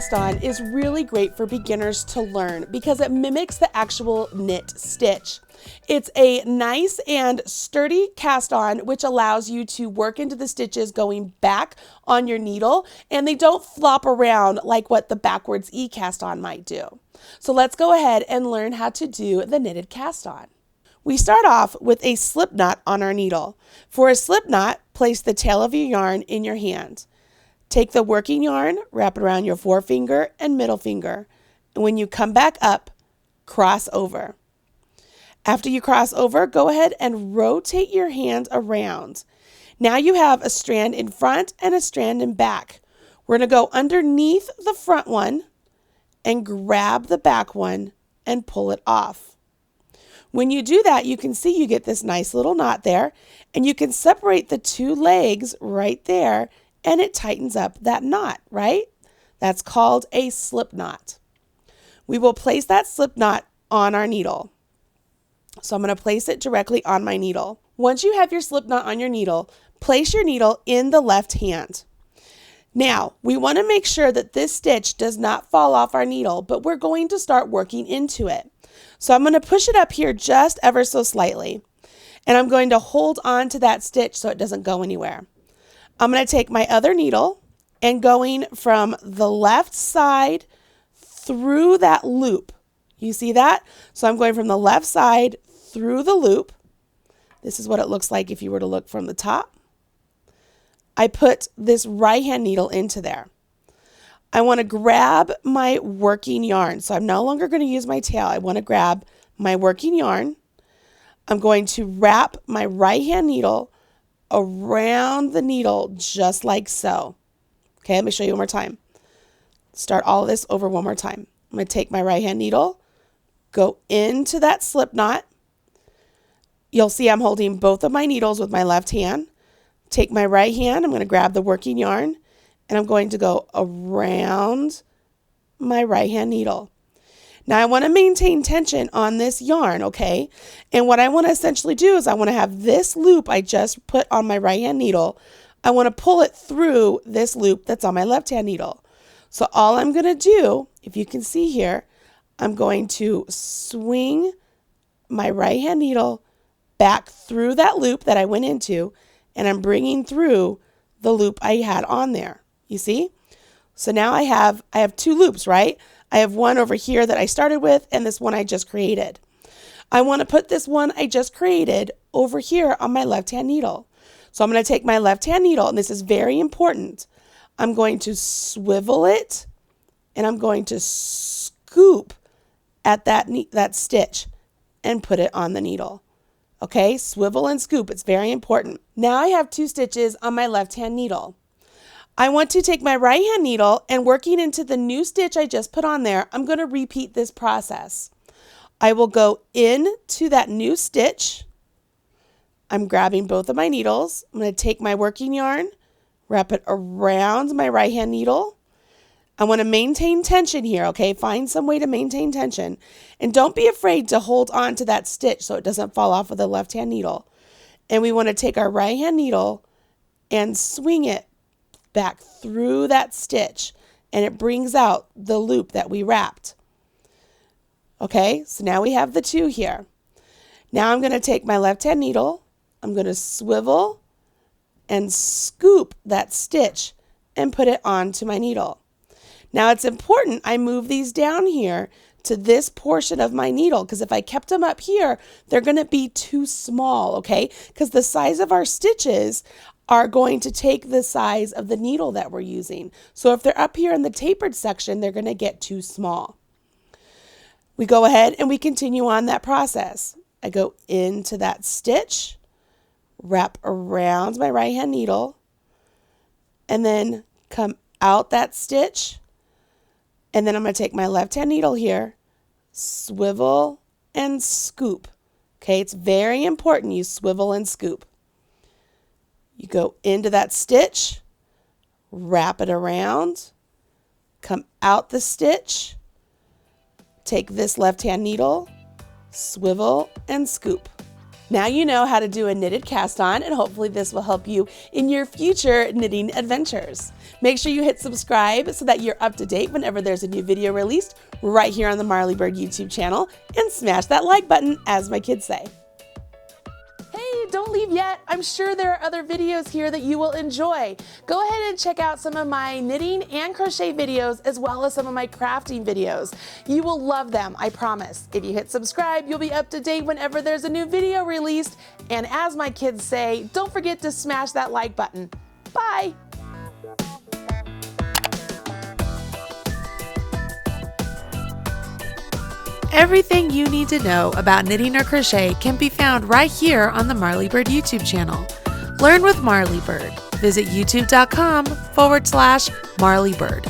cast on is really great for beginners to learn because it mimics the actual knit stitch. It's a nice and sturdy cast on, which allows you to work into the stitches going back on your needle, and they don't flop around like what the backwards E cast on might do. So let's go ahead and learn how to do the knitted cast on. We start off with a slip knot on our needle. For a slip knot, place the tail of your yarn in your hand. Take the working yarn, wrap it around your forefinger and middle finger, and when you come back up, cross over. After you cross over, go ahead and rotate your hand around. Now you have a strand in front and a strand in back. We're going to go underneath the front one and grab the back one and pull it off. When you do that, you can see you get this nice little knot there, and you can separate the two legs right there, and it tightens up that knot, right? That's called a slip knot. We will place that slip knot on our needle. So I'm going to place it directly on my needle. Once you have your slip knot on your needle, place your needle in the left hand. Now, we want to make sure that this stitch does not fall off our needle, but we're going to start working into it. So I'm going to push it up here just ever so slightly, and I'm going to hold on to that stitch so it doesn't go anywhere. I'm going to take my other needle and going from the left side through that loop. You see that? So I'm going from the left side through the loop. This is what it looks like if you were to look from the top. I put this right hand needle into there. I want to grab my working yarn. So I'm no longer going to use my tail. I want to grab my working yarn. I'm going to wrap my right hand needle around the needle just like so. Okay, let me show you one more time. Start all of this over one more time. I'm going to take my right hand needle, go into that slip knot. You'll see I'm holding both of my needles with my left hand. Take my right hand, I'm going to grab the working yarn, and I'm going to go around my right hand needle. Now I want to maintain tension on this yarn, okay? And what I want to essentially do is I want to have this loop I just put on my right hand needle. I want to pull it through this loop that's on my left hand needle. So all I'm going to do, if you can see here, I'm going to swing my right hand needle back through that loop that I went into, and I'm bringing through the loop I had on there. You see? So now I have two loops, right? I have one over here that I started with and this one I just created. I want to put this one I just created over here on my left hand needle. So I'm going to take my left hand needle, and this is very important. I'm going to swivel it, and I'm going to scoop at that stitch and put it on the needle. Okay, swivel and scoop. It's very important. Now I have two stitches on my left hand needle. I want to take my right hand needle and working into the new stitch I just put on there, I'm going to repeat this process. I will go into that new stitch. I'm grabbing both of my needles. I'm going to take my working yarn, wrap it around my right hand needle. I want to maintain tension here, okay? Find some way to maintain tension. And don't be afraid to hold on to that stitch so it doesn't fall off of the left hand needle. And we want to take our right hand needle and swing it back through that stitch, and it brings out the loop that we wrapped. Okay, so now we have the two here. Now I'm going to take my left hand needle, I'm going to swivel and scoop that stitch and put it onto my needle. Now it's important I move these down here to this portion of my needle, because if I kept them up here, they're going to be too small, okay? Because the size of our stitches are going to take the size of the needle that we're using. So if they're up here in the tapered section, they're going to get too small. We go ahead and we continue on that process. I go into that stitch, wrap around my right hand needle, and then come out that stitch. And then I'm going to take my left hand needle here, swivel and scoop. Okay, it's very important you swivel and scoop. You go into that stitch, wrap it around, come out the stitch, take this left hand needle, swivel and scoop. Now you know how to do a knitted cast on, and hopefully this will help you in your future knitting adventures. Make sure you hit subscribe so that you're up to date whenever there's a new video released right here on the Marley Bird YouTube channel, and smash that like button, as my kids say. Hey, don't leave yet. I'm sure there are other videos here that you will enjoy. Go ahead and check out some of my knitting and crochet videos, as well as some of my crafting videos. You will love them, I promise. If you hit subscribe, you'll be up to date whenever there's a new video released. And as my kids say, don't forget to smash that like button. Bye. Everything you need to know about knitting or crochet can be found right here on the Marley Bird YouTube channel. Learn with Marley Bird. Visit youtube.com/Marley Bird.